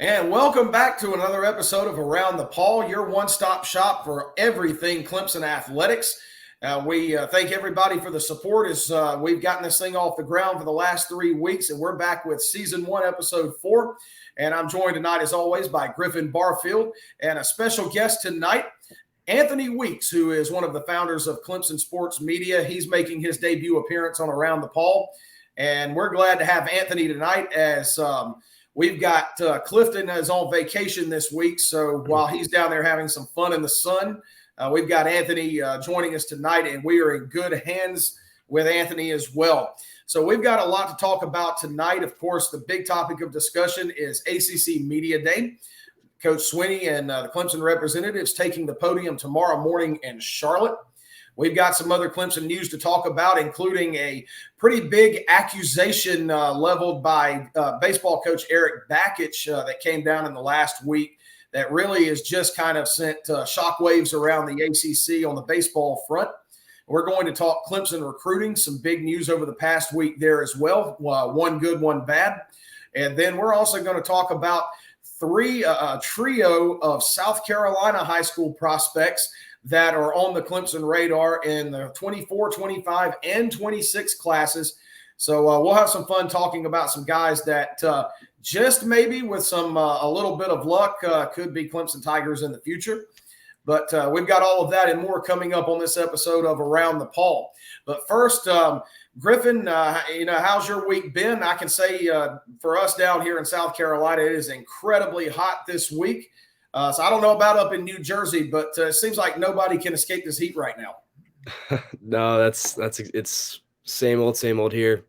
And welcome back to another episode of Around the Paul, your one-stop shop for everything Clemson athletics. We thank everybody for the support as we've gotten this thing off the ground for the last 3 weeks, and we're back with Season 1, Episode 4. And I'm joined tonight, as always, by Griffin Barfield and a special guest tonight, Anthony Weeks, who is one of the founders of Clemson Sports Media. He's making his debut appearance on Around the Paul, and we're glad to have Anthony tonight as we've got Clifton is on vacation this week, so while he's down there having some fun in the sun, we've got Anthony joining us tonight, and we are in good hands with Anthony as well. So we've got a lot to talk about tonight. Of course, the big topic of discussion is ACC Media Day. Coach Swinney and the Clemson representatives taking the podium tomorrow morning in Charlotte. We've got some other Clemson news to talk about, including a pretty big accusation leveled by baseball coach Eric Bakich that came down in the last week that really has just kind of sent shockwaves around the ACC on the baseball front. We're going to talk Clemson recruiting, some big news over the past week there as well, one good, one bad. And then we're also going to talk about a trio of South Carolina high school prospects that are on the Clemson radar in the 24, 25, and 26 classes. So we'll have some fun talking about some guys that just maybe with some a little bit of luck could be Clemson Tigers in the future. But we've got all of that and more coming up on this episode of Around the Paul. But first, Griffin, how's your week been? I can say for us down here in South Carolina, it is incredibly hot this week. So I don't know about up in New Jersey, but it seems like nobody can escape this heat right now. No, it's same old here.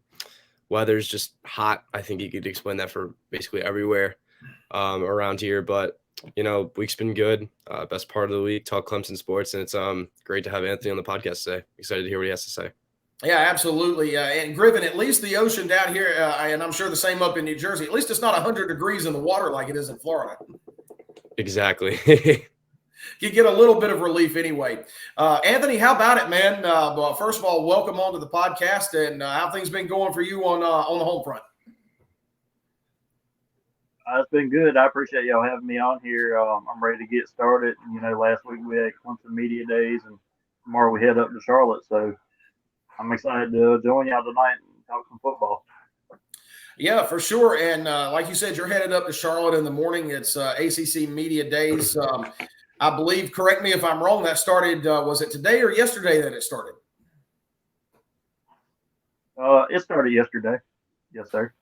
Weather's just hot. I think you could explain that for basically everywhere around here. But, week's been good. Best part of the week, talk Clemson sports. And it's great to have Anthony on the podcast today. Excited to hear what he has to say. Yeah, absolutely. And Griffin, at least the ocean down here, and I'm sure the same up in New Jersey, at least it's not 100 degrees in the water like it is in Florida. Exactly. You get a little bit of relief anyway. Anthony, how about it, man? Well, first of all, welcome onto the podcast, and how things been going for you on the home front? It's been good. I appreciate y'all having me on here. I'm ready to get started. Last week we had Clemson Media Days, and tomorrow we head up to Charlotte. So I'm excited to join y'all tonight and talk some football. Yeah, for sure. And like you said, you're headed up to Charlotte in the morning. It's ACC Media Days. I believe, correct me if I'm wrong, that started, was it today or yesterday that it started? It started yesterday. Yes, sir.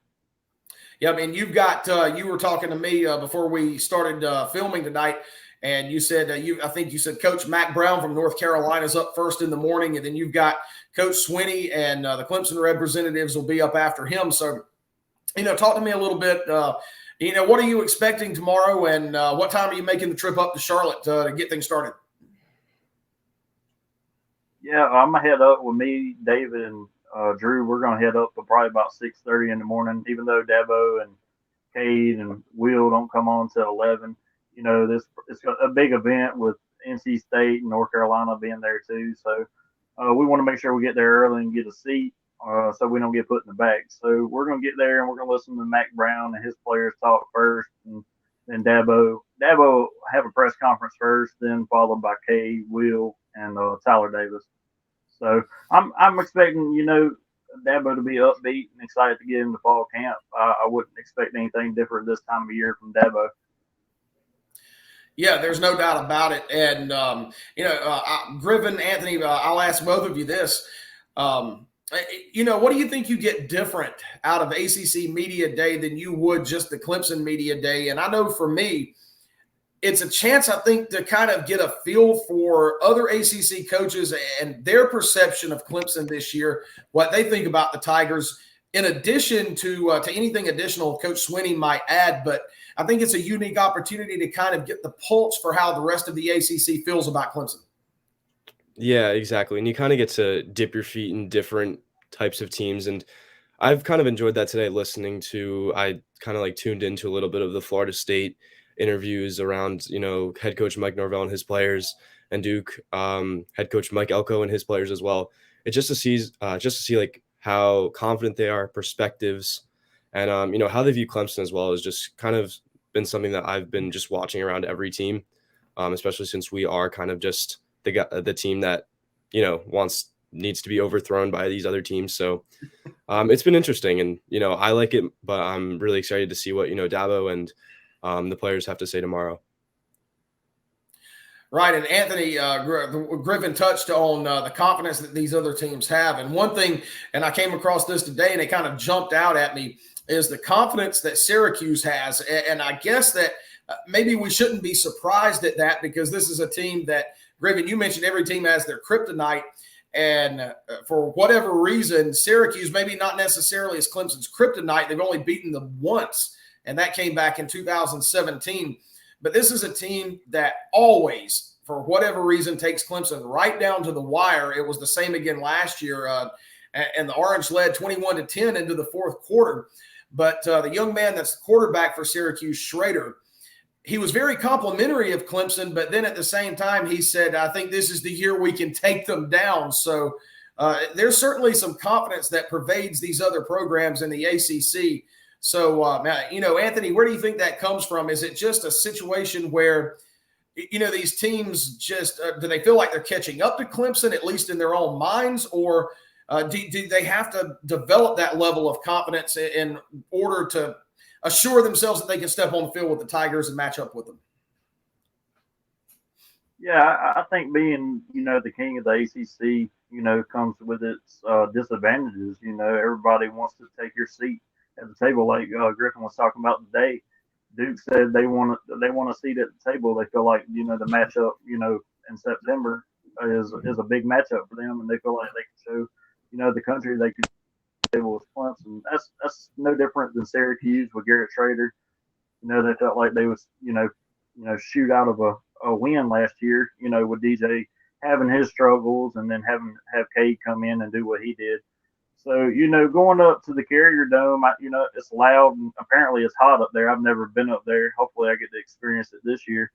Yeah, I mean, you've got, you were talking to me before we started filming tonight, and you said, I think you said Coach Mac Brown from North Carolina is up first in the morning, and then you've got Coach Swinney and the Clemson representatives will be up after him. So, talk to me a little bit. What are you expecting tomorrow, and what time are you making the trip up to Charlotte to get things started? Yeah, I'm going to head up with me, David, and Drew. We're going to head up for probably about 6:30 in the morning, even though Dabo and Cade and Will don't come on until 11. It's a big event with NC State and North Carolina being there too. So we want to make sure we get there early and get a seat. So we don't get put in the back. So we're going to get there and we're going to listen to Mac Brown and his players talk first, and then Dabo have a press conference first, then followed by Kay, Will, and Tyler Davis. So I'm expecting, Dabo to be upbeat and excited to get into fall camp. I wouldn't expect anything different this time of year from Dabo. Yeah, there's no doubt about it. And, Griffin, Anthony, I'll ask both of you this. What do you think you get different out of ACC Media Day than you would just the Clemson Media Day? And I know for me, it's a chance, I think, to kind of get a feel for other ACC coaches and their perception of Clemson this year, what they think about the Tigers, in addition to anything additional Coach Swinney might add. But I think it's a unique opportunity to kind of get the pulse for how the rest of the ACC feels about Clemson. Yeah, exactly. And you kind of get to dip your feet in different types of teams. And I've kind of enjoyed that today listening to, I kind of tuned into a little bit of the Florida State interviews around, head coach Mike Norvell and his players, and Duke, head coach Mike Elko and his players as well. It's just to see how confident they are, perspectives, and how they view Clemson as well is just kind of been something that I've been just watching around every team, especially since we are kind of just the team that, needs to be overthrown by these other teams. So it's been interesting, and, I like it, but I'm really excited to see what, Dabo and the players have to say tomorrow. Right, and Anthony Griffin touched on the confidence that these other teams have. And one thing, and I came across this today, and it kind of jumped out at me, is the confidence that Syracuse has. And I guess that maybe we shouldn't be surprised at that, because this is a team that, Griffin, you mentioned every team has their kryptonite. And for whatever reason, Syracuse, maybe not necessarily as Clemson's kryptonite, they've only beaten them once, and that came back in 2017. But this is a team that always, for whatever reason, takes Clemson right down to the wire. It was the same again last year, and the Orange led 21-10 into the fourth quarter. But the young man that's the quarterback for Syracuse, Schrader, he was very complimentary of Clemson, but then at the same time, he said, I think this is the year we can take them down. So there's certainly some confidence that pervades these other programs in the ACC. So, Anthony, where do you think that comes from? Is it just a situation where, these teams just do they feel like they're catching up to Clemson, at least in their own minds, or do they have to develop that level of confidence in order to assure themselves that they can step on the field with the Tigers and match up with them? Yeah, I think being, the king of the ACC, comes with its disadvantages. Everybody wants to take your seat at the table, like Griffin was talking about today. Duke said they want a seat at the table. They feel like the matchup in September is a big matchup for them, and they feel like they can show the country they can table with Clemson. That's no different than Syracuse with Garrett Schrader. They felt like they was shoot out of a win last year. With DJ having his struggles, and then have Cade come in and do what he did. So, going up to the Carrier Dome, it's loud, and apparently it's hot up there. I've never been up there. Hopefully I get to experience it this year.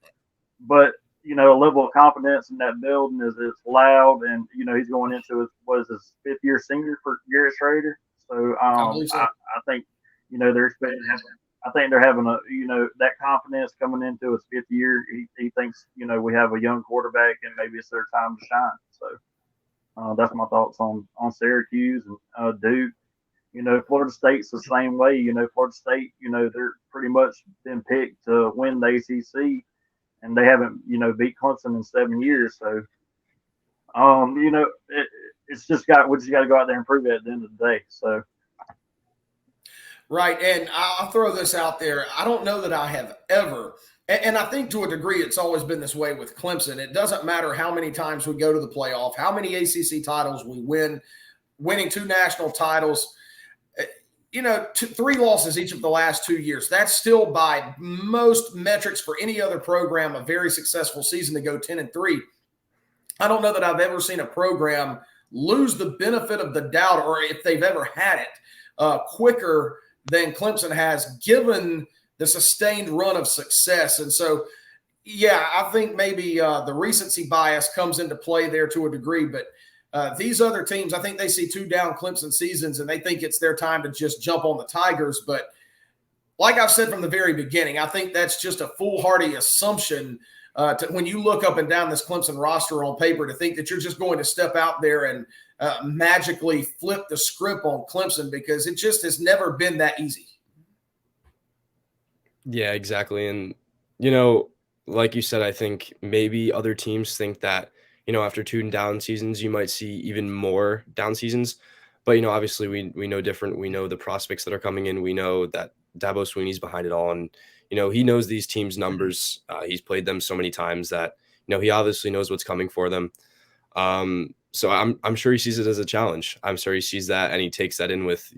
But, a level of confidence in that building is it's loud, and, he's going into his fifth-year senior for Garrett Schrader. So, I think, they're expecting I think they're having that confidence coming into his fifth year. He thinks, we have a young quarterback, and maybe it's their time to shine. So, that's my thoughts on Syracuse and Duke. Florida State's the same way. Florida State, they're pretty much been picked to win the ACC, and they haven't, beat Clemson in 7 years. So, it's just we just got to go out there and prove it at the end of the day. So. Right, and I'll throw this out there. I don't know that I have ever, and I think to a degree it's always been this way with Clemson. It doesn't matter how many times we go to the playoff, how many ACC titles we win, winning 2 national titles, 3 losses each of the last 2 years. That's still, by most metrics for any other program, a very successful season to go 10-3. I don't know that I've ever seen a program lose the benefit of the doubt, or if they've ever had it, quicker than Clemson has, given the sustained run of success. And so, yeah, I think maybe the recency bias comes into play there to a degree. But these other teams, I think they see 2 down Clemson seasons, and they think it's their time to just jump on the Tigers. But like I've said from the very beginning, I think that's just a foolhardy assumption when you look up and down this Clemson roster on paper, to think that you're just going to step out there and magically flip the script on Clemson, because it just has never been that easy. Yeah, exactly. And, like you said, I think maybe other teams think that, after 2 down seasons, you might see even more down seasons. But, obviously we know different. We know the prospects that are coming in. We know that Dabo Swinney's behind it all. And, he knows these teams' numbers. He's played them so many times that, he obviously knows what's coming for them. So I'm sure he sees it as a challenge. I'm sure he sees that, and he takes that in with,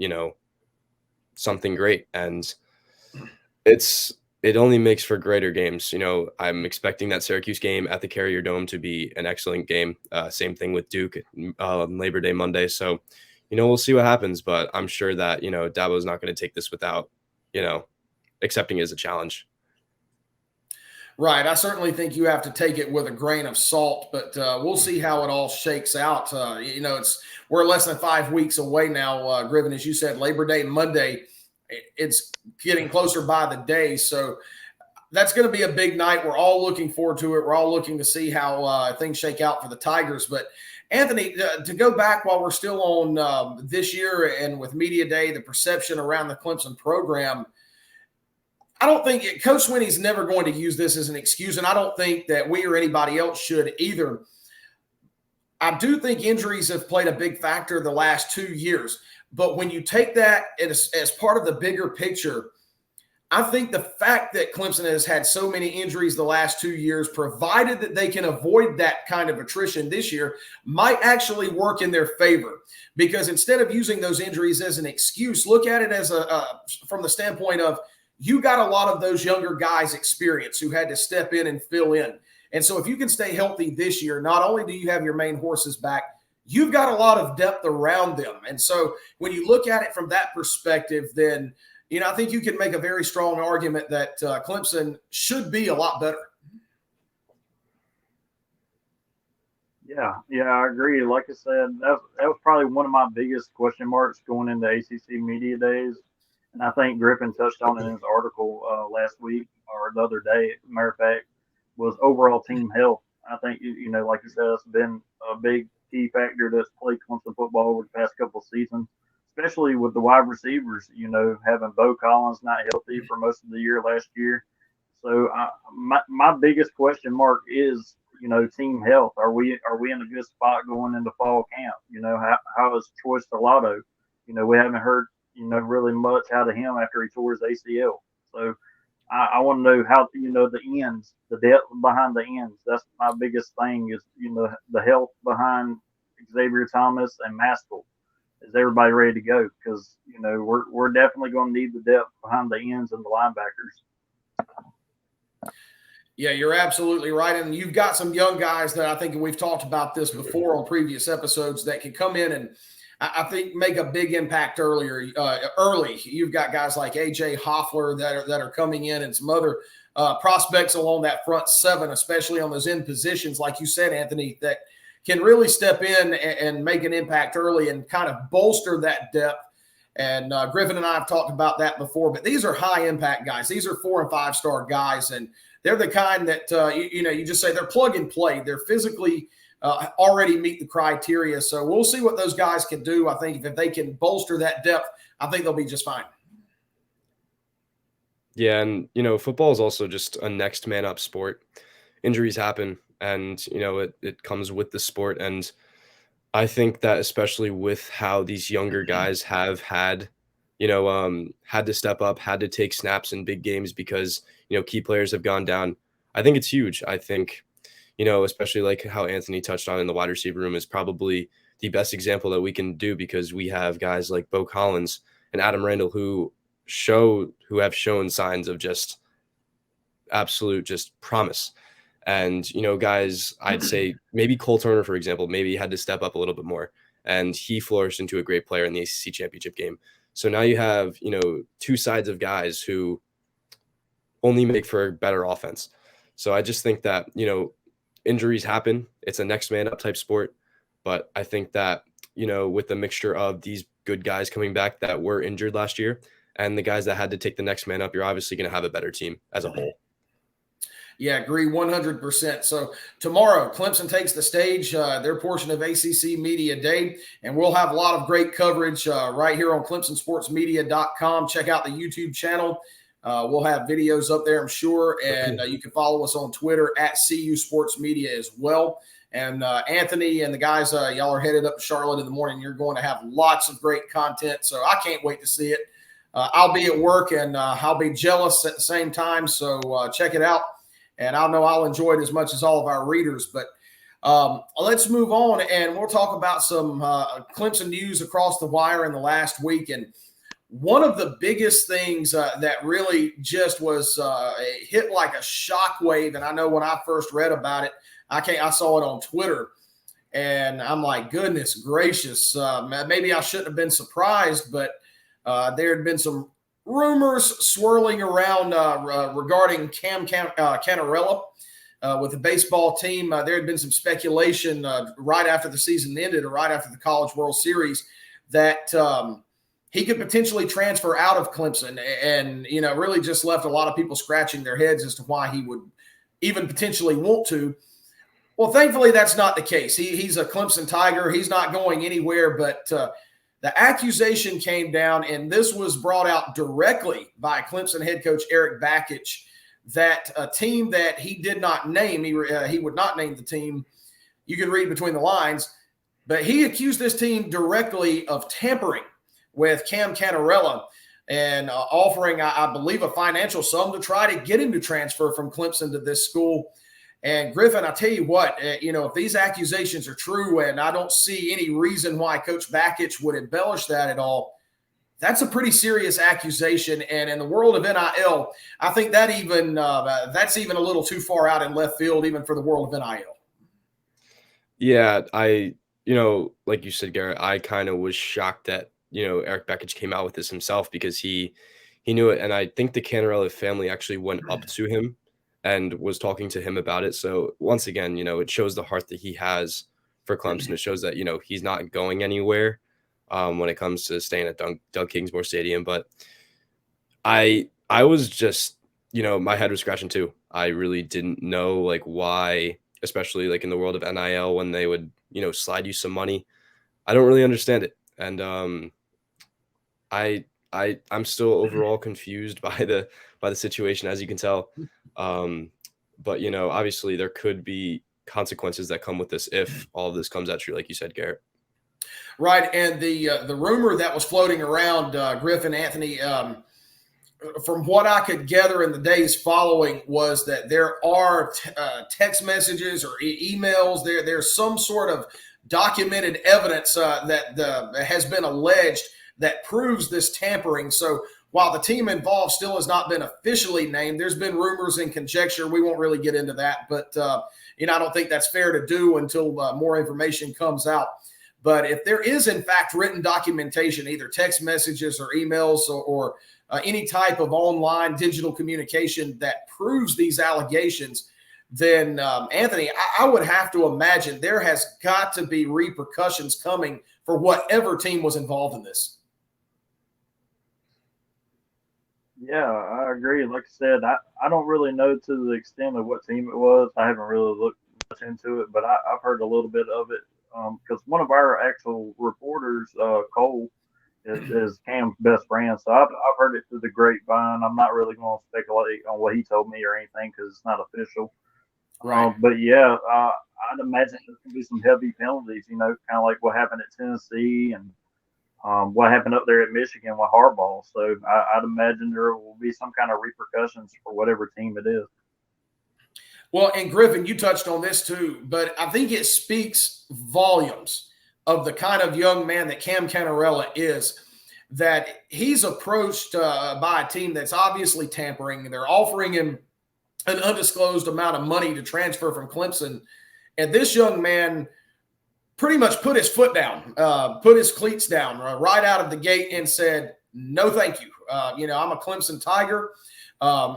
something great. And it only makes for greater games. I'm expecting that Syracuse game at the Carrier Dome to be an excellent game. Same thing with Duke, Labor Day Monday. So, we'll see what happens, but I'm sure that, Dabo's not going to take this without, accepting it as a challenge. Right. I certainly think you have to take it with a grain of salt, but we'll see how it all shakes out. We're less than 5 weeks away now, Griffin, as you said, Labor Day Monday. It's getting closer by the day. So That's going to be a big night. We're all looking forward to it. We're all looking to see how things shake out for the Tigers. But Anthony, to go back while we're still on this year and with Media Day, the perception around the Clemson program, I don't think Coach Swinney's never going to use this as an excuse, and I don't think that we or anybody else should either. I do think injuries have played a big factor the last 2 years, but when you take that as part of the bigger picture, I think the fact that Clemson has had so many injuries the last 2 years, provided that they can avoid that kind of attrition this year, might actually work in their favor. Because instead of using those injuries as an excuse, look at it as from the standpoint of you got a lot of those younger guys' experience who had to step in and fill in. And so if you can stay healthy this year, not only do you have your main horses back, you've got a lot of depth around them. And so when you look at it from that perspective, then – I think you can make a very strong argument that Clemson should be a lot better. Yeah, I agree. Like I said, that was probably one of my biggest question marks going into ACC Media Days. And I think Griffin touched on it in his article last week or the other day, matter of fact, was overall team health. I think, like you said, it's been a big key factor that's played Clemson football over the past couple of seasons, especially with the wide receivers, having Bo Collins not healthy for most of the year last year. So my biggest question mark is, team health. Are we in a good spot going into fall camp? How is Troy Stellato? We haven't heard, really much out of him after he tore his ACL. So I want to know how, the ends, the depth behind the ends. That's my biggest thing is, the health behind Xavier Thomas and Maskell. Is everybody ready to go? Because, we're definitely going to need the depth behind the ends and the linebackers. Yeah, you're absolutely right. And you've got some young guys that I think we've talked about this before on previous episodes that can come in and I think make a big impact early. You've got guys like A.J. Hoffler that are coming in and some other prospects along that front seven, especially on those end positions, like you said, Anthony, that can really step in and make an impact early and kind of bolster that depth. And Griffin and I have talked about that before, but these are high impact guys. These are 4- and 5-star guys, and they're the kind that, you just say they're plug and play. They're physically already meet the criteria. So we'll see what those guys can do. I think if they can bolster that depth, I think they'll be just fine. Yeah, and, football is also just a next man up sport. Injuries happen. And, it comes with the sport. And I think that especially with how these younger guys have had, had to step up, had to take snaps in big games because, key players have gone down. I think it's huge. I think, especially like how Anthony touched on in the wide receiver room is probably the best example that we can do because we have guys like Bo Collins and Adam Randall who have shown signs of just absolute just promise. And, guys, I'd say maybe Cole Turner, for example, maybe he had to step up a little bit more and he flourished into a great player in the ACC championship game. So now you have, two sides of guys who only make for a better offense. So I just think that, injuries happen. It's a next man up type sport. But I think that, with the mixture of these good guys coming back that were injured last year and the guys that had to take the next man up, you're obviously going to have a better team as a whole. Yeah, agree 100%. So tomorrow, Clemson takes the stage, their portion of ACC Media Day, and we'll have a lot of great coverage right here on ClemsonSportsMedia.com. Check out the YouTube channel. We'll have videos up there, I'm sure, and you can follow us on Twitter at CU Sports Media as well. And Anthony and the guys, y'all are headed up to Charlotte in the morning. You're going to have lots of great content, so I can't wait to see it. I'll be at work, and I'll be jealous at the same time, so check it out. And I know I'll enjoy it as much as all of our readers. But let's move on, and we'll talk about some Clemson news across the wire in the last week. And one of the biggest things that really just was hit like a shockwave, and I know when I first read about it, I saw it on Twitter, and I'm like, goodness gracious, maybe I shouldn't have been surprised, but there had been some rumors swirling around regarding Cam Canarella with the baseball team. There had been some speculation right after the season ended or right after the College World Series that he could potentially transfer out of Clemson, and really just left a lot of people scratching their heads as to why he would even potentially want to. Well, thankfully, that's not the case. He's a Clemson Tiger. He's not going anywhere, but the accusation came down, and this was brought out directly by Clemson head coach Eric Bakich, that a team that he did not name, he would not name the team. You can read between the lines, but he accused this team directly of tampering with Cam Cantarella and offering, I believe, a financial sum to try to get him to transfer from Clemson to this school. And Griffin, I tell you what, if these accusations are true, and I don't see any reason why Coach Bakich would embellish that at all, that's a pretty serious accusation. And in the world of NIL, I think that that's even a little too far out in left field, even for the world of NIL. Yeah, like you said, Garrett, I kind of was shocked that, Eric Bakich came out with this himself, because he knew it. And I think the Cantarella family actually went up to him and was talking to him about it. So once again, it shows the heart that he has for Clemson. It shows that, he's not going anywhere when it comes to staying at Doug Kingsmore Stadium. But I was just, my head was scratching too. I really didn't know why, especially in the world of NIL, when they would, slide you some money. I don't really understand it. And I'm still overall confused by the situation, as you can tell. But obviously there could be consequences that come with this if all of this comes out true, like you said, Garrett. Right, and the rumor that was floating around, Griffin, Anthony, from what I could gather in the days following, was that there are text messages or emails. There's some sort of documented evidence that has been alleged that proves this tampering. So while the team involved still has not been officially named, there's been rumors and conjecture. We won't really get into that, but I don't think that's fair to do until more information comes out. But if there is, in fact, written documentation, either text messages or emails or any type of online digital communication that proves these allegations, then, Anthony, I would have to imagine there has got to be repercussions coming for whatever team was involved in this. Yeah, I agree. Like I said, I don't really know to the extent of what team it was. I haven't really looked much into it, but I've heard a little bit of it. Because one of our actual reporters, Cole, is Cam's best friend. So I've heard it through the grapevine. I'm not really going to speculate on what he told me or anything because it's not official. Right. But yeah, I'd imagine there's going to be some heavy penalties, kind of like what happened at Tennessee and what happened up there at Michigan with Harbaugh. So I'd imagine there will be some kind of repercussions for whatever team it is. Well, and Griffin, you touched on this too, but I think it speaks volumes of the kind of young man that Cam Cantarella is, that he's approached by a team that's obviously tampering. They're offering him an undisclosed amount of money to transfer from Clemson. And this young man pretty much put his foot down, put his cleats down right out of the gate and said, no, thank you. I'm a Clemson Tiger.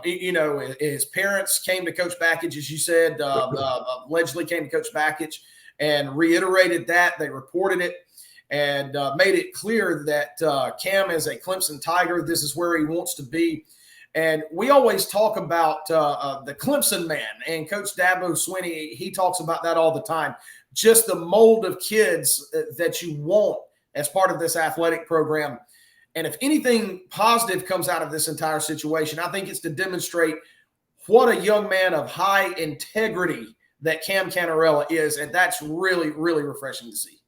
His parents came to Coach Bakich, as you said, allegedly came to Coach Bakich and reiterated that. They reported it and made it clear that Cam is a Clemson Tiger. This is where he wants to be. And we always talk about the Clemson man, and Coach Dabo Swinney, he talks about that all the time. Just the mold of kids that you want as part of this athletic program. And if anything positive comes out of this entire situation, I think it's to demonstrate what a young man of high integrity that Cam Cantarella is. And that's really, really refreshing to see.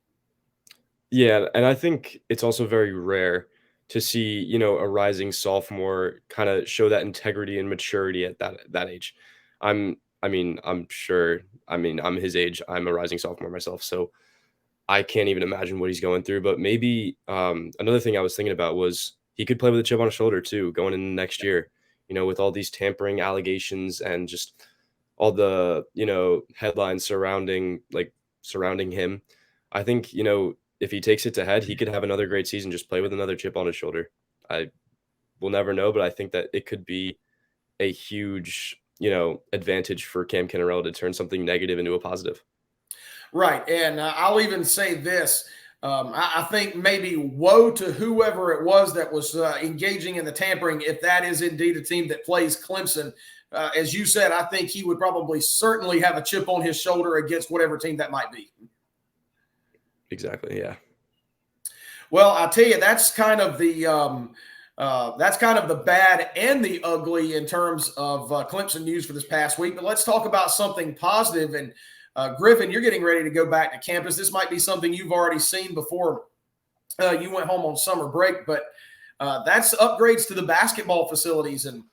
Yeah, and I think it's also very rare to see, a rising sophomore kind of show that integrity and maturity at that age. I'm his age. I'm a rising sophomore myself, so I can't even imagine what he's going through. But maybe another thing I was thinking about was he could play with a chip on his shoulder too, going into next year, with all these tampering allegations and just all the, headlines surrounding him. I think, if he takes it to head, he could have another great season, just play with another chip on his shoulder. I will never know, but I think that it could be a huge, advantage for Cam Cantarella to turn something negative into a positive. Right. And I'll even say this. I think maybe woe to whoever it was that was engaging in the tampering, if that is indeed a team that plays Clemson. As you said, I think he would probably certainly have a chip on his shoulder against whatever team that might be. Exactly, yeah. Well, I tell you, that's kind of the bad and the ugly in terms of Clemson news for this past week. But let's talk about something positive. And Griffin, you're getting ready to go back to campus. This might be something you've already seen before you went home on summer break, but that's upgrades to the basketball facilities and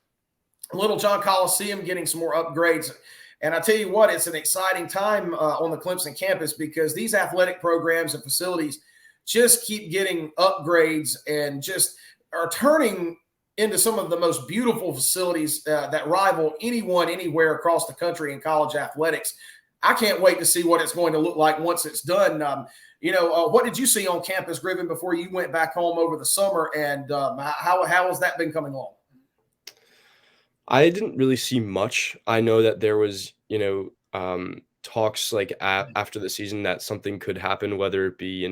Little John Coliseum getting some more upgrades. And I tell you what, it's an exciting time on the Clemson campus because these athletic programs and facilities just keep getting upgrades and just are turning into some of the most beautiful facilities that rival anyone anywhere across the country in college athletics. I can't wait to see what it's going to look like once it's done. What did you see on campus, Griffin, before you went back home over the summer, and how has that been coming along? I didn't really see much. I know that there was, talks like after the season that something could happen, whether it be,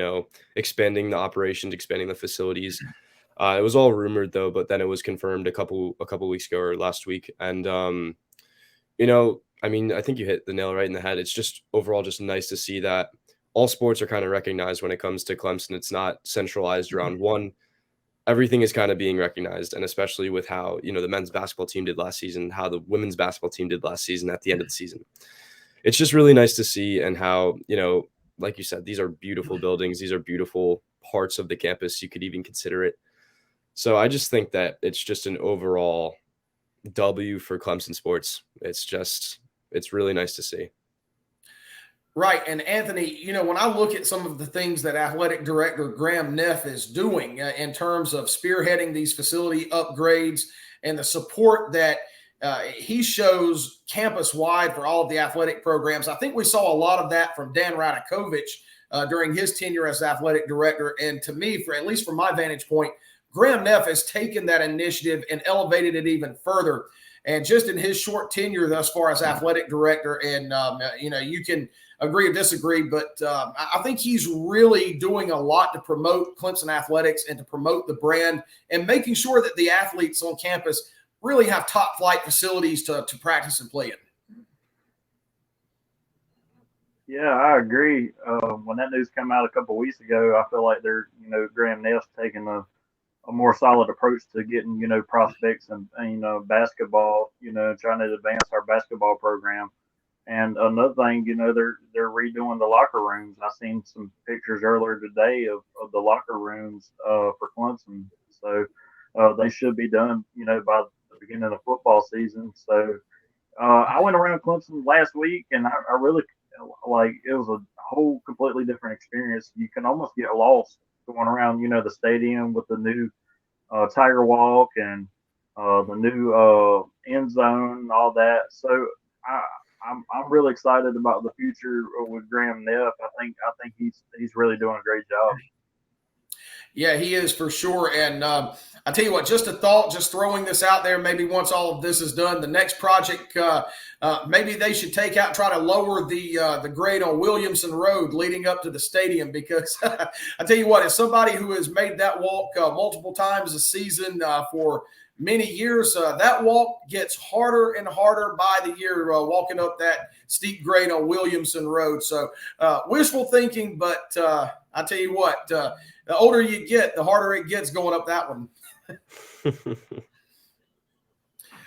expanding the operations, expanding the facilities. It was all rumored though, but then it was confirmed a couple weeks ago or last week. And, I think you hit the nail right in the head. It's just overall just nice to see that all sports are kind of recognized when it comes to Clemson. It's not centralized around one. Everything is kind of being recognized, and especially with how, the men's basketball team did last season, how the women's basketball team did last season at the end of the season. It's just really nice to see, and how, like you said, these are beautiful buildings. These are beautiful parts of the campus. You could even consider it. So I just think that it's just an overall W for Clemson sports. It's really nice to see. Right. And Anthony, when I look at some of the things that athletic director Graham Neff is doing in terms of spearheading these facility upgrades and the support that he shows campus wide for all of the athletic programs, I think we saw a lot of that from Dan Radakovich during his tenure as athletic director. And to me, at least from my vantage point, Graham Neff has taken that initiative and elevated it even further. And just in his short tenure thus far as athletic director, and, you can agree or disagree, but I think he's really doing a lot to promote Clemson athletics and to promote the brand and making sure that the athletes on campus really have top flight facilities to practice and play in. Yeah, I agree. When that news came out a couple of weeks ago, I feel like Graham Neff's taking a more solid approach to getting, prospects and basketball, trying to advance our basketball program. And another thing, they're redoing the locker rooms. I seen some pictures earlier today of the locker rooms for Clemson. So they should be done, by the beginning of the football season. So I went around Clemson last week, and I really it was a whole completely different experience. You can almost get lost going around, the stadium with the new Tiger Walk and the new end zone and all that. So I'm really excited about the future with Graham Neff. I think he's really doing a great job. Yeah, he is for sure. And I tell you what, just a thought, just throwing this out there, maybe once all of this is done, the next project, maybe they should try to lower the grade on Williamson Road leading up to the stadium, because I tell you what, as somebody who has made that walk multiple times a season for many years, that walk gets harder and harder by the year, walking up that steep grade on Williamson Road. So wishful thinking, but I tell you what, the older you get, the harder it gets going up that one.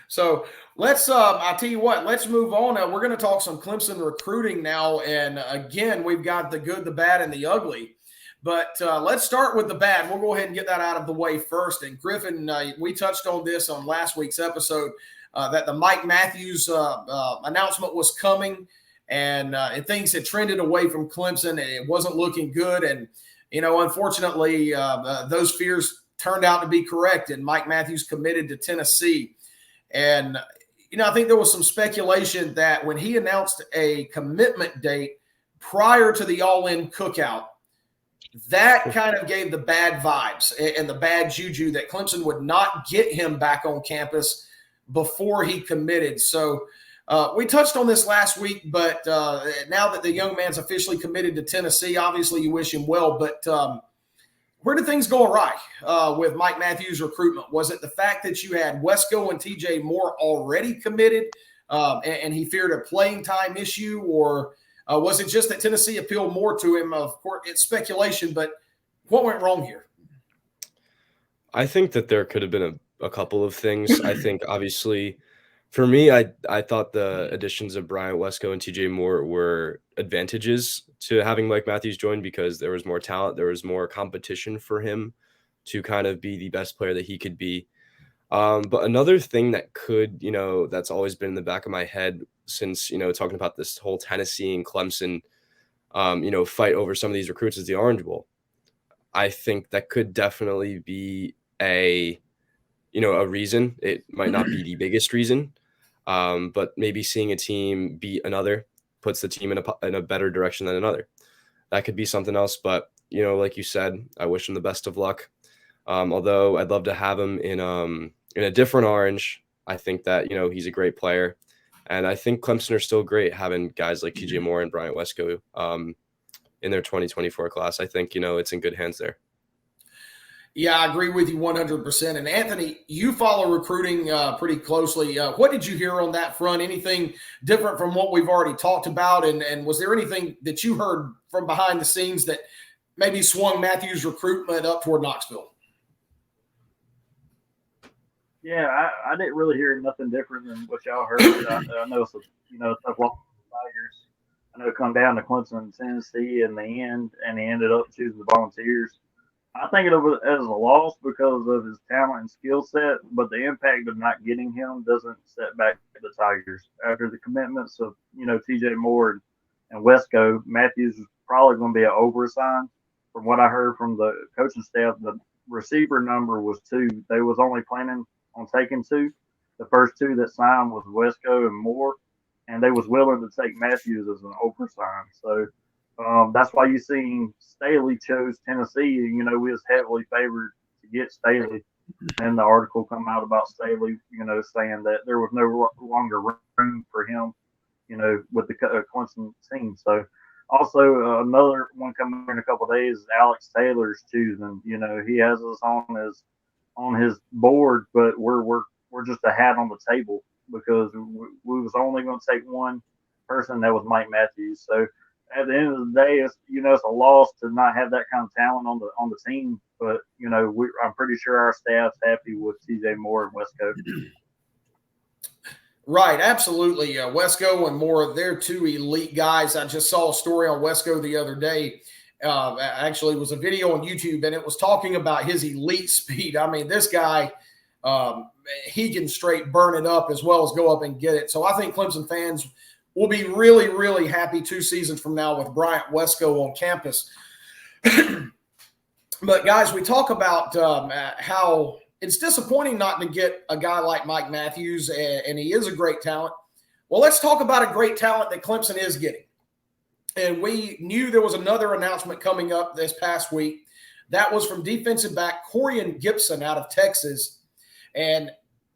So I tell you what, let's move on. We're going to talk some Clemson recruiting now. And again, we've got the good, the bad, and the ugly. But let's start with the bad. We'll go ahead and get that out of the way first. And Griffin, we touched on this on last week's episode, that the Mike Matthews announcement was coming, and things had trended away from Clemson, and it wasn't looking good. And, unfortunately, those fears turned out to be correct, and Mike Matthews committed to Tennessee. And, I think there was some speculation that when he announced a commitment date prior to the All-In Cookout, that kind of gave the bad vibes and the bad juju that Clemson would not get him back on campus before he committed. So We touched on this last week, but now that the young man's officially committed to Tennessee, obviously you wish him well. But where did things go awry with Mike Matthews' recruitment? Was it the fact that you had Wesco and TJ Moore already committed and he feared a playing time issue, or was it just that Tennessee appealed more to him? Of course, it's speculation, but what went wrong here? I think that there could have been a couple of things. I think obviously for me, I thought the additions of Bryant Wesco and TJ Moore were advantages to having Mike Matthews join because there was more talent, there was more competition for him to kind of be the best player that he could be. But another thing that could, that's always been in the back of my head since, talking about this whole Tennessee and Clemson, fight over some of these recruits is the Orange Bowl. I think that could definitely be a reason. It might not be the biggest reason, but maybe seeing a team beat another puts the team in a better direction than another. That could be something else. But, like you said, I wish him the best of luck. Although I'd love to have him in a different orange. I think that, he's a great player. And I think Clemson are still great having guys like TJ Moore and Bryant Wesco in their 2024 class. I think, it's in good hands there. Yeah, I agree with you 100%. And Anthony, you follow recruiting pretty closely. What did you hear on that front? Anything different from what we've already talked about? And was there anything that you heard from behind the scenes that maybe swung Matthews' recruitment up toward Knoxville? Yeah, I didn't really hear nothing different than what y'all heard. I know it's a tough loss for the Tigers. I know it come down to Clemson and Tennessee in the end, and he ended up choosing the Volunteers. I think of it as a loss because of his talent and skill set, but the impact of not getting him doesn't set back the Tigers. After the commitments of, TJ Moore and Wesco, Matthews is probably going to be an overassign. From what I heard from the coaching staff, the receiver number was 2. They was only planning on taking 2. The first 2 that signed was Wesco and Moore, and they was willing to take Matthews as an oversign. So that's why you seen Staley chose Tennessee. We was heavily favored to get Staley. And the article come out about Staley, saying that there was no longer room for him, with the Clemson team. So also another one coming in a couple of days is Alex Taylor's choosing. He has us on his board, but we're just a hat on the table because we was only going to take one person, that was Mike Matthews. So at the end of the day, it's a loss to not have that kind of talent on the team. But I'm pretty sure our staff's happy with TJ Moore and Wesco. Right, absolutely. Wesco and Moore, they're 2 elite guys. I just saw a story on Wesco the other day. Actually, it was a video on YouTube, and it was talking about his elite speed. I mean, this guy, he can straight burn it up as well as go up and get it. So I think Clemson fans will be really, really happy 2 seasons from now with Bryant Wesco on campus. But, guys, we talk about how it's disappointing not to get a guy like Mike Matthews, and he is a great talent. Well, let's talk about a great talent that Clemson is getting. And we knew there was another announcement coming up this past week. That was from defensive back Corian Gibson out of Texas. And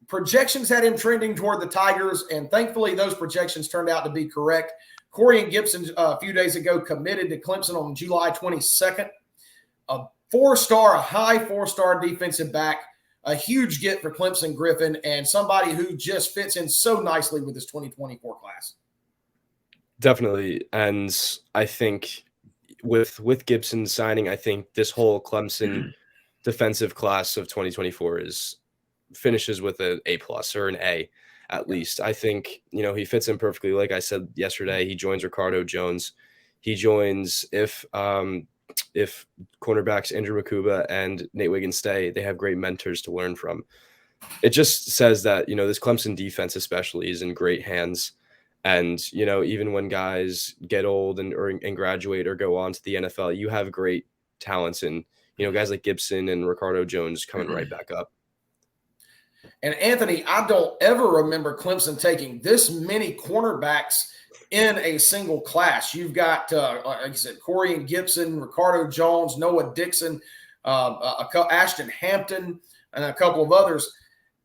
projections had him trending toward the Tigers, and thankfully those projections turned out to be correct. Corian Gibson, a few days ago, committed to Clemson on July 22nd. A high 4-star defensive back, a huge get for Clemson Griffin, and somebody who just fits in so nicely with this 2024 class. Definitely. And I think with Gibson signing, I think this whole Clemson defensive class of 2024 finishes with an A+ or an A at least. I think, he fits in perfectly. Like I said yesterday, he joins Ricardo Jones. He joins if cornerbacks Andrew Makuba and Nate Wiggins stay, they have great mentors to learn from. It just says that, this Clemson defense especially is in great hands. And, even when guys get old and graduate or go on to the NFL, you have great talents and, guys like Gibson and Ricardo Jones coming right back up. And Anthony, I don't ever remember Clemson taking this many cornerbacks in a single class. You've got, like I said, Corian Gibson, Ricardo Jones, Noah Dixon, Ashton Hampton, and a couple of others.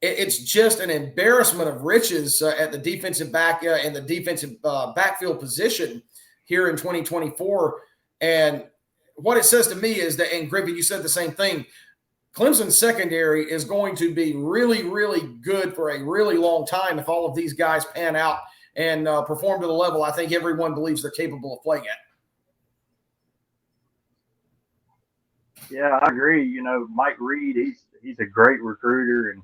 it's just an embarrassment of riches at the defensive back and the defensive backfield position here in 2024. And what it says to me is that, and Griffey, you said the same thing, Clemson's secondary is going to be really, really good for a really long time if all of these guys pan out and perform to the level I think everyone believes they're capable of playing at. Yeah, I agree. You know, Mike Reed, he's a great recruiter, and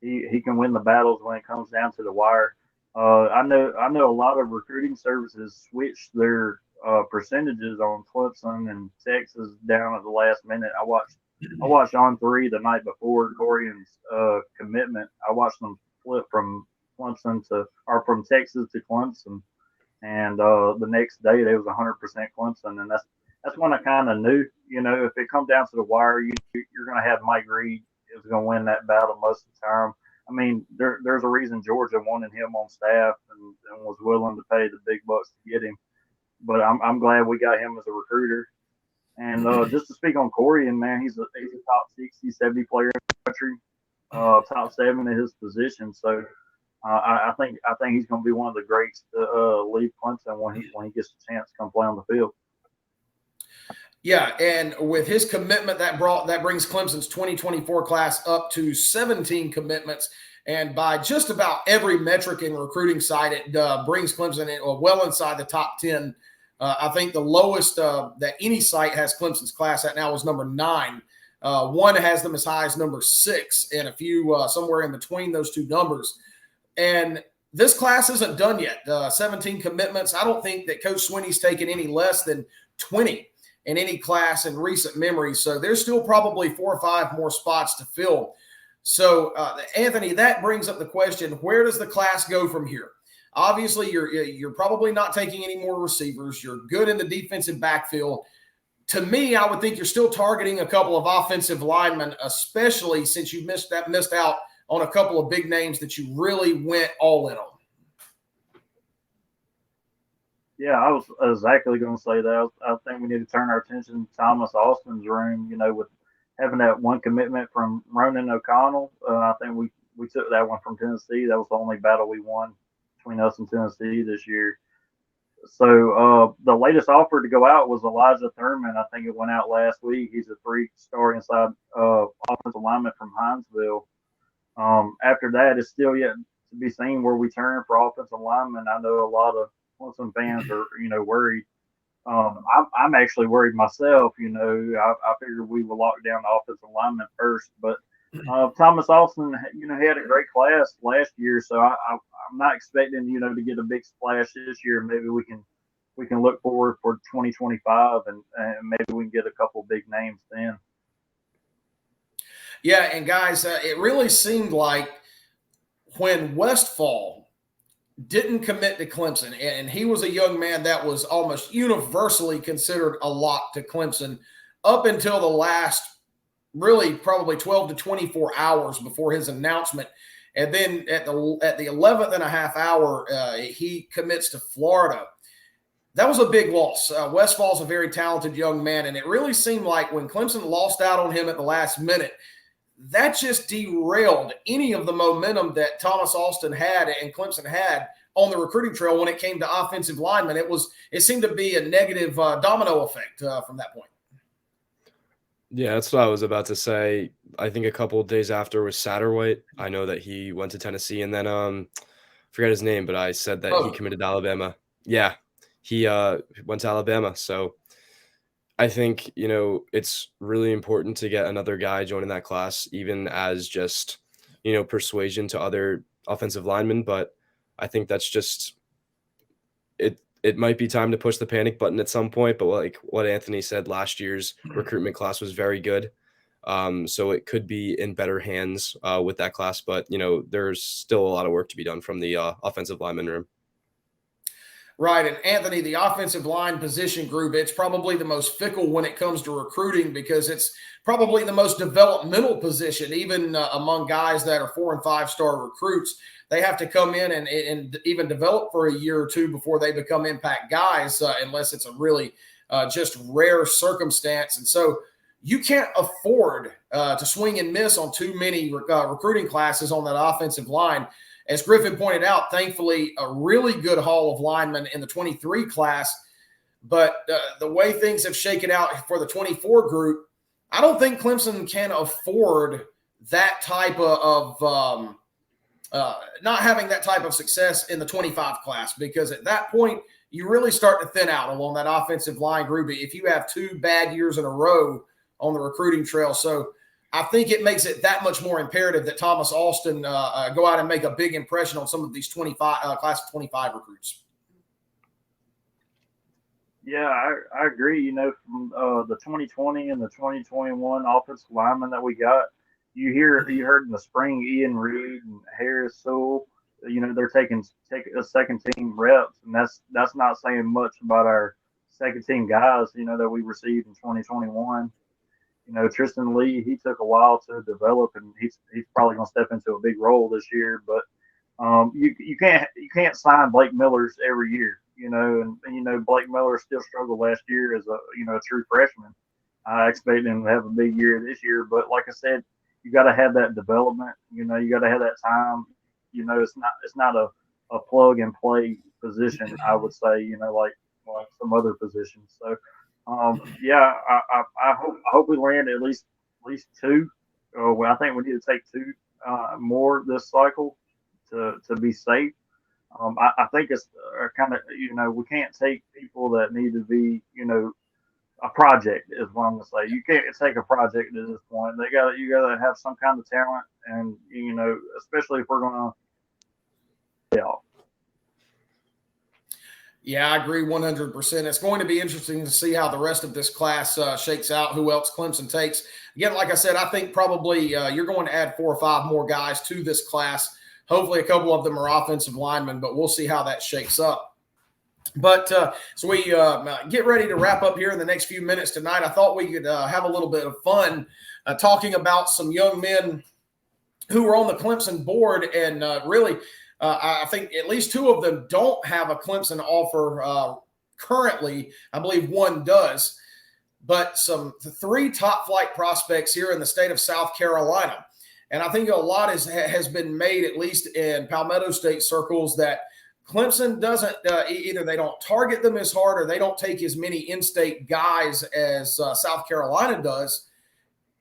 he can win the battles when it comes down to the wire. I know a lot of recruiting services switched their percentages on Clemson and Texas down at the last minute. I watched on 3 the night before Corian's commitment. I watched them flip from from Texas to Clemson, and the next day they was 100% Clemson, and that's when I kind of knew, you know, if it comes down to the wire, you're going to have Mike Reed is going to win that battle most of the time. I mean, there's a reason Georgia wanted him on staff and was willing to pay the big bucks to get him. But I'm glad we got him as a recruiter. And just to speak on Corian, man, he's a top 60, 70 player in the country, top 7 in his position. So I think he's going to be one of the greats to leave Clemson when he gets a chance to come play on the field. Yeah, and with his commitment, that brings Clemson's 2024 class up to 17 commitments, and by just about every metric in recruiting side, it brings Clemson well inside the top 10. I think the lowest that any site has Clemson's class at now is number 9. One has them as high as number 6, and a few somewhere in between those two numbers. And this class isn't done yet. 17 commitments. I don't think that Coach Swinney's taken any less than 20 in any class in recent memory. So there's still probably 4 or 5 more spots to fill. So, Anthony, that brings up the question, where does the class go from here? Obviously, you're probably not taking any more receivers. You're good in the defensive backfield. To me, I would think you're still targeting a couple of offensive linemen, especially since you missed out on a couple of big names that you really went all in on. Yeah, I was exactly going to say that. I think we need to turn our attention to Thomas Austin's room, you know, with having that one commitment from Ronan O'Connell. I think we took that one from Tennessee. That was the only battle we won between us and Tennessee this year. So the latest offer to go out was Elijah Thurman. I think it went out last week. He's a 3-star inside offensive lineman from Hinesville. After that, it's still yet to be seen where we turn for offensive linemen. I know a lot of Clemson fans are, you know, worried. I'm actually worried myself. You know, I figured we would lock down the offensive lineman first, but Thomas Austin, you know, he had a great class last year, so I'm not expecting, you know, to get a big splash this year. Maybe we can look forward for 2025, and maybe we can get a couple big names then. Yeah, and guys, it really seemed like when Westfall didn't commit to Clemson, and he was a young man that was almost universally considered a lock to Clemson up until the last really probably 12 to 24 hours before his announcement. And then at the 11th and a half hour, he commits to Florida. That was a big loss. Westfall's a very talented young man, and it really seemed like when Clemson lost out on him at the last minute, that just derailed any of the momentum that Thomas Austin had and Clemson had on the recruiting trail when it came to offensive linemen. It seemed to be a negative domino effect from that point. Yeah, that's what I was about to say. I think a couple of days after was Satterwhite. I know that he went to Tennessee, and then forget his name, but I said that he committed to Alabama. Yeah, he went to Alabama. So I think, you know, it's really important to get another guy joining that class, even as just, you know, persuasion to other offensive linemen. But I think that's just it. It might be time to push the panic button at some point. But like what Anthony said, last year's recruitment class was very good. So it could be in better hands with that class. But, you know, there's still a lot of work to be done from the offensive lineman room. Right. And Anthony, the offensive line position group, it's probably the most fickle when it comes to recruiting because it's probably the most developmental position, even among guys that are 4- and 5-star recruits. They have to come in and even develop for a year or two before they become impact guys, unless it's a really just rare circumstance. And so you can't afford to swing and miss on too many recruiting classes on that offensive line. As Griffin pointed out, thankfully, a really good haul of linemen in the 23 class. But the way things have shaken out for the 24 group, I don't think Clemson can afford that type of not having that type of success in the 25 class, because at that point, you really start to thin out along that offensive line group if you have 2 bad years in a row on the recruiting trail. So I think it makes it that much more imperative that Thomas Alston go out and make a big impression on some of these 25 class of 25 recruits. Yeah, I agree. You know, from the 2020 and the 2021 offensive linemen that we got, you heard in the spring Ian Reed and Harris Sewell. You know, they're taking a second team reps, and that's not saying much about our second team guys. You know, that we received in 2021. You know, Tristan Lee, he took a while to develop, and he's probably going to step into a big role this year. But you can't sign Blake Millers every year. You know, and you know Blake Miller still struggled last year as a true freshman. I expect him to have a big year this year, but like I said, you got to have that development. You know, you got to have that time. You know, it's not a plug and play position. I would say, you know, like some other positions. So, yeah, I hope we land at least 2. Well, I think we need to take 2 more this cycle to be safe. I think it's kind of, you know, we can't take people that need to be, you know, a project is what I'm gonna say. You can't take a project at this point. You gotta have some kind of talent, and you know, especially if we're gonna. Yeah, I agree 100%. It's going to be interesting to see how the rest of this class shakes out, who else Clemson takes. Again, like I said, I think probably you're going to add 4 or 5 more guys to this class. Hopefully a couple of them are offensive linemen, but we'll see how that shakes up. But so we get ready to wrap up here in the next few minutes tonight. I thought we could have a little bit of fun talking about some young men who are on the Clemson board. And really, I think at least 2 of them don't have a Clemson offer currently. I believe 1 does. But 3 top flight prospects here in the state of South Carolina. And I think a lot has been made, at least in Palmetto State circles, that Clemson doesn't either they don't target them as hard or they don't take as many in-state guys as South Carolina does.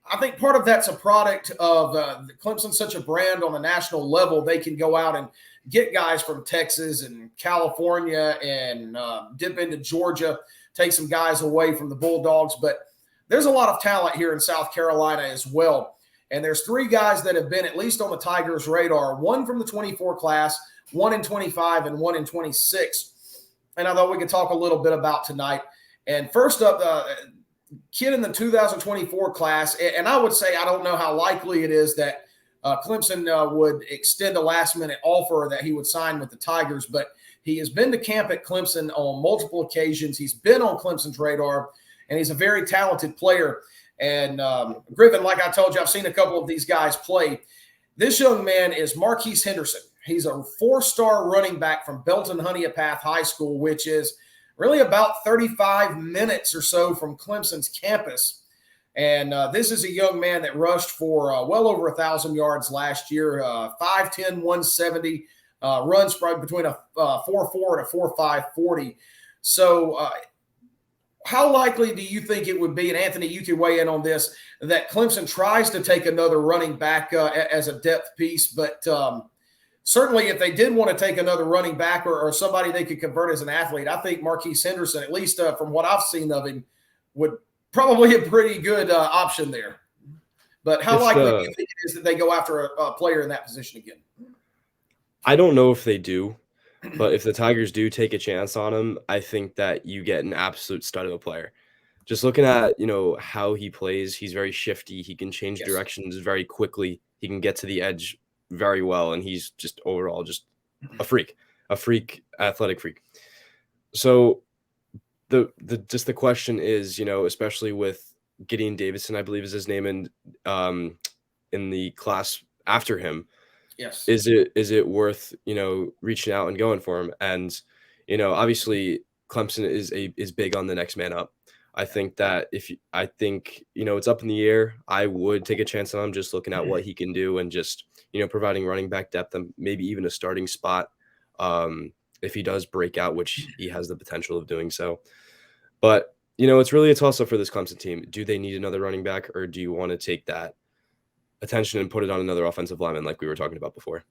I think part of that's a product of Clemson's such a brand on the national level. They can go out and get guys from Texas and California and dip into Georgia, take some guys away from the Bulldogs. But there's a lot of talent here in South Carolina as well. And there's 3 guys that have been at least on the Tigers' radar, 1 from the 24 class, 1 in 25, and 1 in 26. And I thought we could talk a little bit about tonight. And first up, kid in the 2024 class, and I would say I don't know how likely it is that Clemson would extend a last-minute offer that he would sign with the Tigers, but he has been to camp at Clemson on multiple occasions. He's been on Clemson's radar, and he's a very talented player. And Griffin, like I told you, I've seen a couple of these guys play. This young man is Marquise Henderson. He's a 4-star running back from Belton Honea High School, which is really about 35 minutes or so from Clemson's campus. And this is a young man that rushed for well over 1,000 yards last year, 5'10", 170, runs probably between a 4.4 and a 4.5 40. So how likely do you think it would be, and Anthony, you can weigh in on this, that Clemson tries to take another running back as a depth piece? But certainly if they did want to take another running back or somebody they could convert as an athlete, I think Marquise Henderson, at least from what I've seen of him, would probably a pretty good option there. But how likely do you think it is that they go after a player in that position again? I don't know if they do. But if the Tigers do take a chance on him, I think that you get an absolute stud of a player. Just looking at, how he plays, he's very shifty. He can change directions very quickly. He can get to the edge very well, and he's just overall just a freak, athletic freak. So the question is, especially with Gideon Davidson, I believe is his name, and in the class after him. Yes. Is it worth, reaching out and going for him? And, obviously Clemson is big on the next man up. I think that it's up in the air. I would take a chance on him just looking at what he can do and just, providing running back depth and maybe even a starting spot if he does break out, which he has the potential of doing so. But, it's really a toss-up for this Clemson team. Do they need another running back, or do you want to take that attention and put it on another offensive lineman like we were talking about before?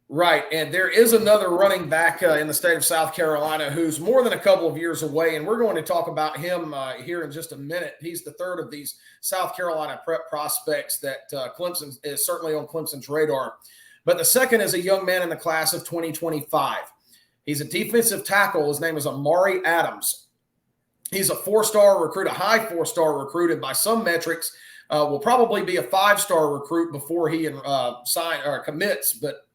Right, and there is another running back in the state of South Carolina who's more than a couple of years away, and we're going to talk about him here in just a minute. He's the third of these South Carolina prep prospects that Clemson is certainly on Clemson's radar. But the second is a young man in the class of 2025. He's a defensive tackle. His name is Amari Adams. He's a four-star recruit, a high four-star recruit, and by some metrics will probably be a five-star recruit before he commits. But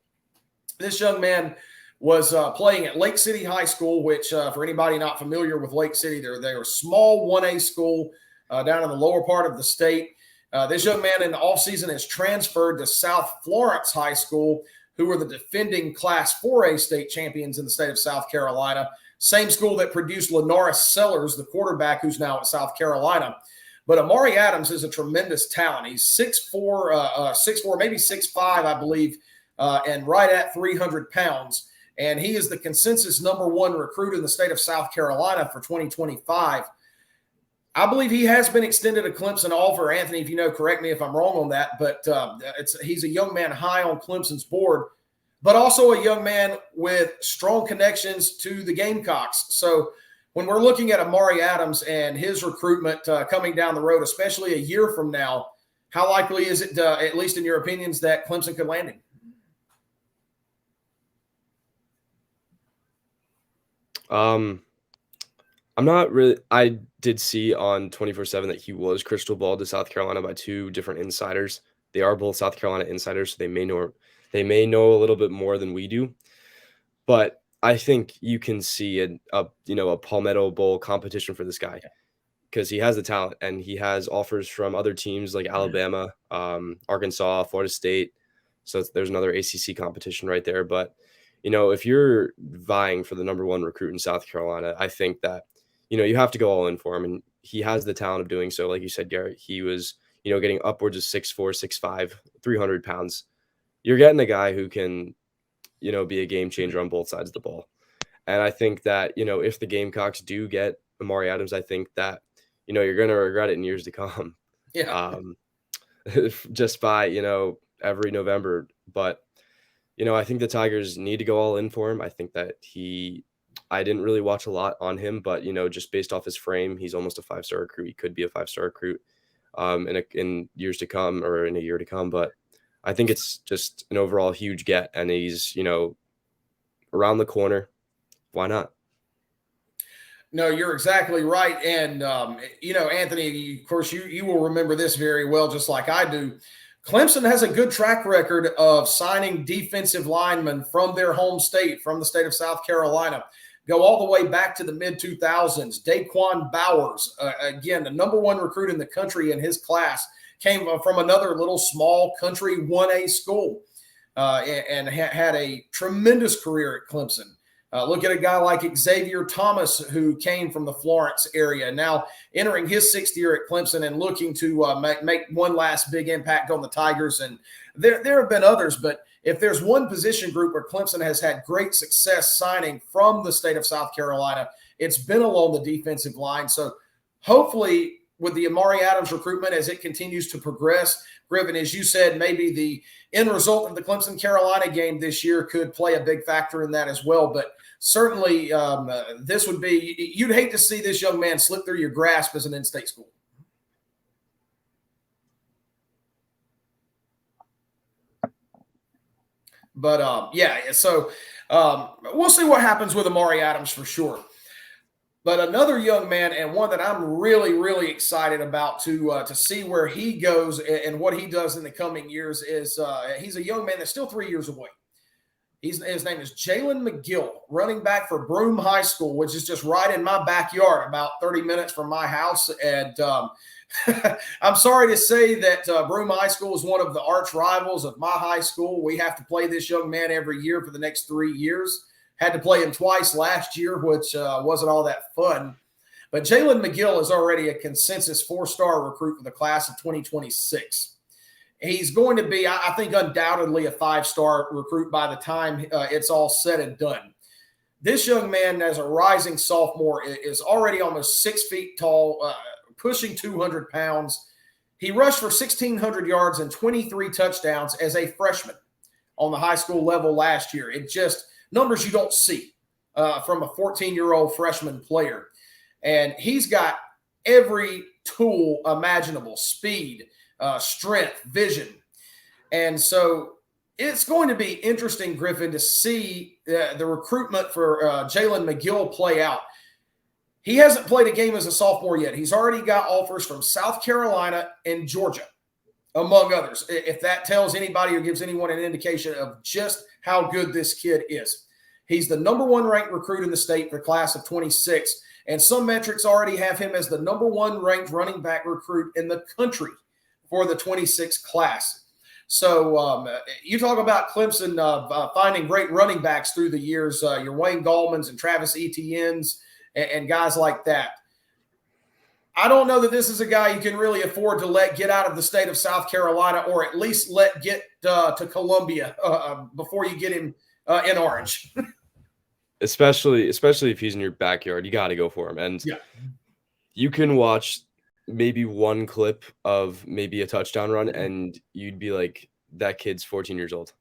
this young man was playing at Lake City High School, which for anybody not familiar with Lake City, they're a small 1A school down in the lower part of the state. This young man in the offseason has transferred to South Florence High School, who are the defending Class 4A state champions in the state of South Carolina. Same school that produced Lanaris Sellers, the quarterback who's now at South Carolina. But Amari Adams is a tremendous talent. He's 6'4", maybe 6'5", I believe, and right at 300 pounds. And he is the consensus number one recruit in the state of South Carolina for 2025. I believe he has been extended a Clemson offer. Anthony, if you know, correct me if I'm wrong on that, but he's a young man high on Clemson's board, but also a young man with strong connections to the Gamecocks. So when we're looking at Amari Adams and his recruitment coming down the road, especially a year from now, how likely is it, at least in your opinions, that Clemson could land him? I'm not really – I did see on 24/7 that he was crystal balled to South Carolina by two different insiders. They are both South Carolina insiders, so they may know a little bit more than we do. But I think you can see a Palmetto Bowl competition for this guy because he has the talent and he has offers from other teams like Alabama, Arkansas, Florida State. So there's another ACC competition right there. But, if you're vying for the number one recruit in South Carolina, I think that, you have to go all in for him. And he has the talent of doing so. Like you said, Garrett, he was, getting upwards of 6'4", 6'5", 300 pounds. You're getting a guy who can, be a game changer on both sides of the ball. And I think that, if the Gamecocks do get Amari Adams, I think that, you're going to regret it in years to come. Yeah. Just by, every November. But, I think the Tigers need to go all in for him. I think that I didn't really watch a lot on him, but, just based off his frame, he's almost a 5-star recruit. He could be a 5-star recruit in years to come or in a year to come. But I think it's just an overall huge get, and he's, around the corner. Why not? No, you're exactly right. And, Anthony, of course, you will remember this very well, just like I do. Clemson has a good track record of signing defensive linemen from their home state, from the state of South Carolina. Go all the way back to the mid-2000s. Daquan Bowers, again, the number one recruit in the country in his class, came from another little small country 1A school and had a tremendous career at Clemson. Look at a guy like Xavier Thomas, who came from the Florence area, now entering his sixth year at Clemson and looking to make one last big impact on the Tigers. And there have been others, but if there's one position group where Clemson has had great success signing from the state of South Carolina, it's been along the defensive line. So hopefully with the Amari Adams recruitment, as it continues to progress, Griffin, as you said, maybe the end result of the Clemson-Carolina game this year could play a big factor in that as well. But certainly this would be – you'd hate to see this young man slip through your grasp as an in-state school. But, so we'll see what happens with Amari Adams for sure. But another young man, and one that I'm really, really excited about to see where he goes and what he does in the coming years is he's a young man that's still 3 years away. His name is Jalen McGill, running back for Broome High School, which is just right in my backyard, about 30 minutes from my house. And I'm sorry to say that Broome High School is one of the arch rivals of my high school. We have to play this young man every year for the next 3 years. Had to play him twice last year, which wasn't all that fun. But Jalen McGill is already a consensus 4-star recruit for the class of 2026. He's going to be, I think, undoubtedly a 5-star recruit by the time it's all said and done. This young man, as a rising sophomore, is already almost 6 feet tall, pushing 200 pounds. He rushed for 1,600 yards and 23 touchdowns as a freshman on the high school level last year. It just numbers you don't see from a 14-year-old freshman player. And he's got every tool imaginable: speed, strength, vision. And so it's going to be interesting, Griffin, to see the recruitment for Jalen McGill play out. He hasn't played a game as a sophomore yet. He's already got offers from South Carolina and Georgia, among others, if that tells anybody or gives anyone an indication of just how good this kid is. He's the number 1 ranked recruit in the state for class of 26, and some metrics already have him as the number 1 ranked running back recruit in the country for the 26 class. So you talk about Clemson finding great running backs through the years, your Wayne Gallmans and Travis Etienne's and guys like that. I don't know that this is a guy you can really afford to let get out of the state of South Carolina, or at least let get to Columbia before you get him in Orange. Especially if he's in your backyard, you got to go for him. And you can watch maybe one clip of maybe a touchdown run, and you'd be like, that kid's 14 years old.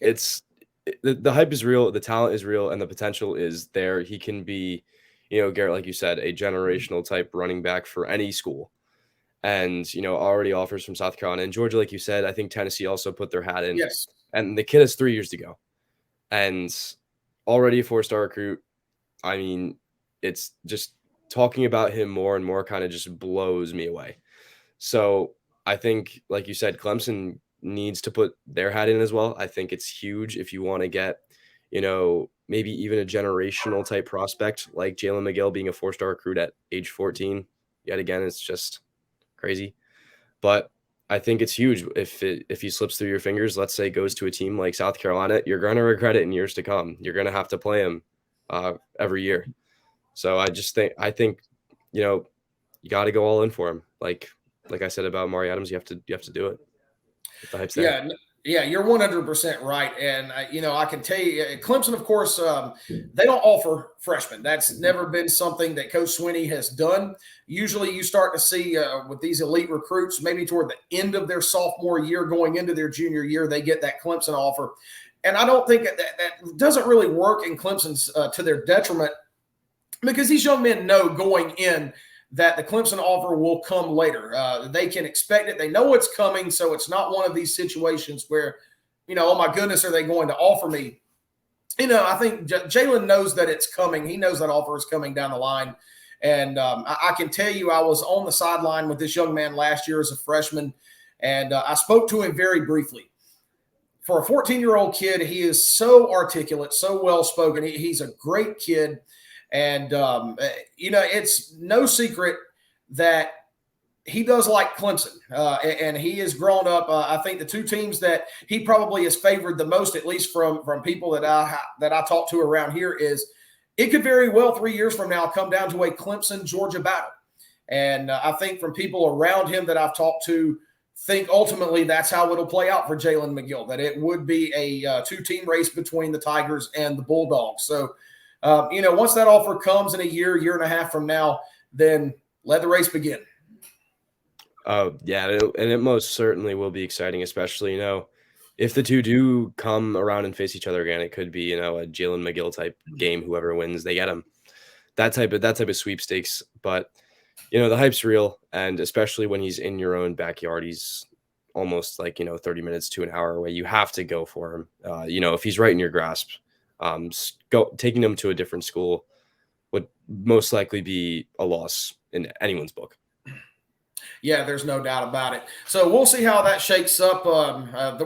The hype is real, the talent is real, and the potential is there. He can be, Garrett, like you said, a generational type running back for any school. And, already offers from South Carolina and Georgia, like you said. I think Tennessee also put their hat in. Yes. And the kid has 3 years to go. And already a 4-star recruit. I mean, it's just talking about him more and more kind of just blows me away. So I think, like you said, Clemson needs to put their hat in as well. I think it's huge if you want to get, maybe even a generational type prospect like Jalen McGill being a 4-star recruit at age 14. Yet again, it's just crazy. But I think it's huge if he slips through your fingers, let's say goes to a team like South Carolina, you're going to regret it in years to come. You're going to have to play him every year. So I think you got to go all in for him. Like I said about Mari Adams, you have to do it. The hype's there. Yeah, you're 100% right. And, I can tell you, Clemson, of course, they don't offer freshmen. That's never been something that Coach Swinney has done. Usually you start to see with these elite recruits, maybe toward the end of their sophomore year, going into their junior year, they get that Clemson offer. And I don't think that doesn't really work in Clemson's to their detriment, because these young men know going in that the Clemson offer will come later. They can expect it. They know it's coming, so it's not one of these situations where, oh, my goodness, are they going to offer me? I think Jalen knows that it's coming. He knows that offer is coming down the line. And I can tell you, I was on the sideline with this young man last year as a freshman, and I spoke to him very briefly. For a 14-year-old kid, he is so articulate, so well-spoken. He's a great kid. And, it's no secret that he does like Clemson, and he has grown up. I think the 2 teams that he probably has favored the most, at least from people that I talk to around here, is it could very well 3 years from now come down to a Clemson-Georgia battle. And I think from people around him that I've talked to, think ultimately that's how it'll play out for Jalen McGill, that it would be a 2-team race between the Tigers and the Bulldogs. So, once that offer comes in a year and a half from now, then let the race begin. Yeah, and it most certainly will be exciting, especially, if the two do come around and face each other again. It could be, a Jalen McGill type game. Whoever wins, they get him. That type of sweepstakes. But, the hype's real, and especially when he's in your own backyard, he's almost like, 30 minutes to an hour away. You have to go for him. If he's right in your grasp. Taking them to a different school would most likely be a loss in anyone's book. Yeah, there's no doubt about it. So we'll see how that shakes up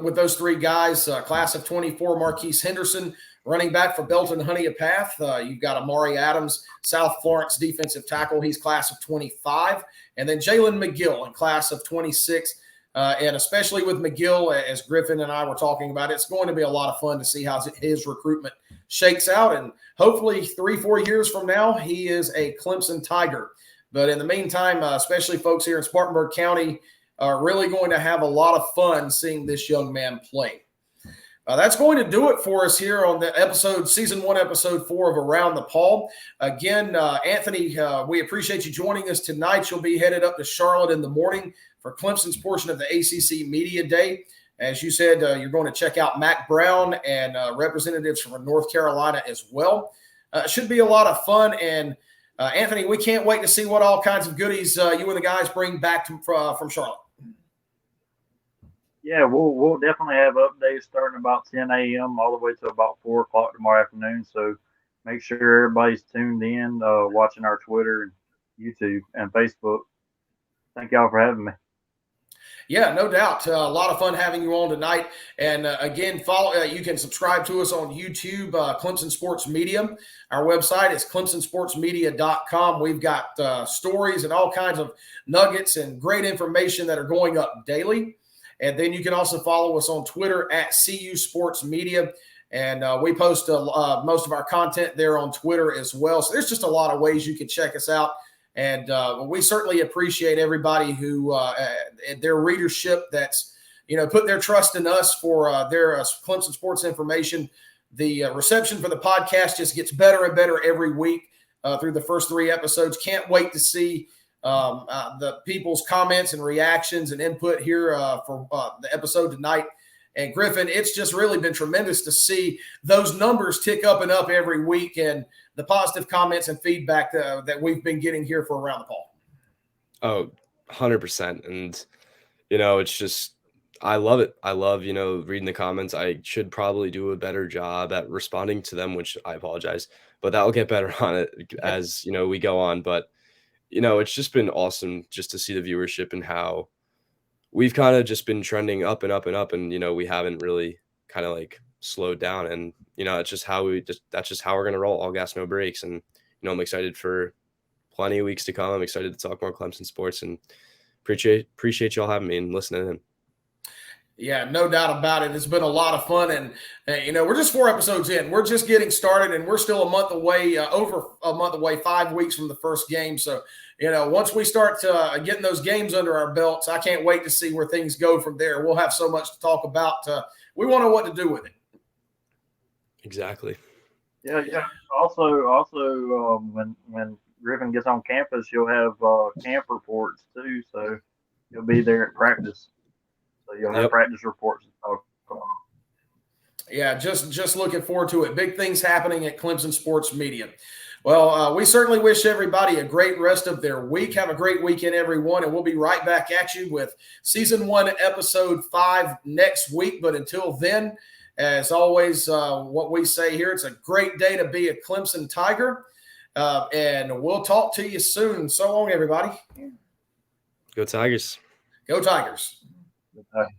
with those 3 guys. Class of 24, Marquise Henderson, running back for Belton Honea-Path. You've got Amari Adams, South Florence defensive tackle. He's class of 25. And then Jalen McGill in class of 26. And especially with McGill, as Griffin and I were talking about, it's going to be a lot of fun to see how his recruitment shakes out. And hopefully 3-4 years from now, he is a Clemson Tiger. But in the meantime, especially folks here in Spartanburg County are really going to have a lot of fun seeing this young man play. That's going to do it for us here on the episode, season 1, episode 4 of Around the Paul. Again, Anthony, we appreciate you joining us tonight. You'll be headed up to Charlotte in the morning for Clemson's portion of the ACC Media Day. As you said, you're going to check out Mac Brown and representatives from North Carolina as well. It should be a lot of fun. And Anthony, we can't wait to see what all kinds of goodies you and the guys bring back from Charlotte. Yeah, we'll definitely have updates starting about 10 a.m. all the way to about 4 o'clock tomorrow afternoon. So make sure everybody's tuned in, watching our Twitter and YouTube and Facebook. Thank y'all for having me. Yeah, no doubt. A lot of fun having you on tonight. And again, follow. You can subscribe to us on YouTube, Clemson Sports Media. Our website is clemsonsportsmedia.com. We've got stories and all kinds of nuggets and great information that are going up daily. And then you can also follow us on Twitter at CU Sports Media. And we post most of our content there on Twitter as well. So there's just a lot of ways you can check us out. And we certainly appreciate everybody who their readership that's, put their trust in us for their Clemson sports information. The reception for the podcast just gets better and better every week through the first 3 episodes. Can't wait to see the people's comments and reactions and input here for the episode tonight. And Griffin, it's just really been tremendous to see those numbers tick up and up every week and the positive comments and feedback that we've been getting here for Around the Paul. Oh, 100%. And, it's just, I love it. I love, reading the comments. I should probably do a better job at responding to them, which I apologize, but that'll get better on it as, we go on. But, it's just been awesome just to see the viewership and how we've kind of just been trending up and up and up. And, we haven't really kind of slowed down. And, it's just that's just how we're going to roll, all gas, no brakes. And, I'm excited for plenty of weeks to come. I'm excited to talk more Clemson sports and appreciate y'all having me and listening in. Yeah, no doubt about it. It's been a lot of fun. And, we're just 4 episodes in. We're just getting started, and we're still a month away, over a month away, 5 weeks from the first game. So, once we start getting those games under our belts, I can't wait to see where things go from there. We'll have so much to talk about. We won't know what to do with it. Exactly. Yeah. Also, when Griffin gets on campus, you'll have camp reports too. So you'll be there at practice. So you'll have practice reports to talk about. Yeah, just looking forward to it. Big things happening at Clemson Sports Media. Well, we certainly wish everybody a great rest of their week. Have a great weekend, everyone, and we'll be right back at you with Season 1, Episode 5 next week. But until then, as always, what we say here, it's a great day to be a Clemson Tiger, and we'll talk to you soon. So long, everybody. Go Tigers. Go Tigers. Okay.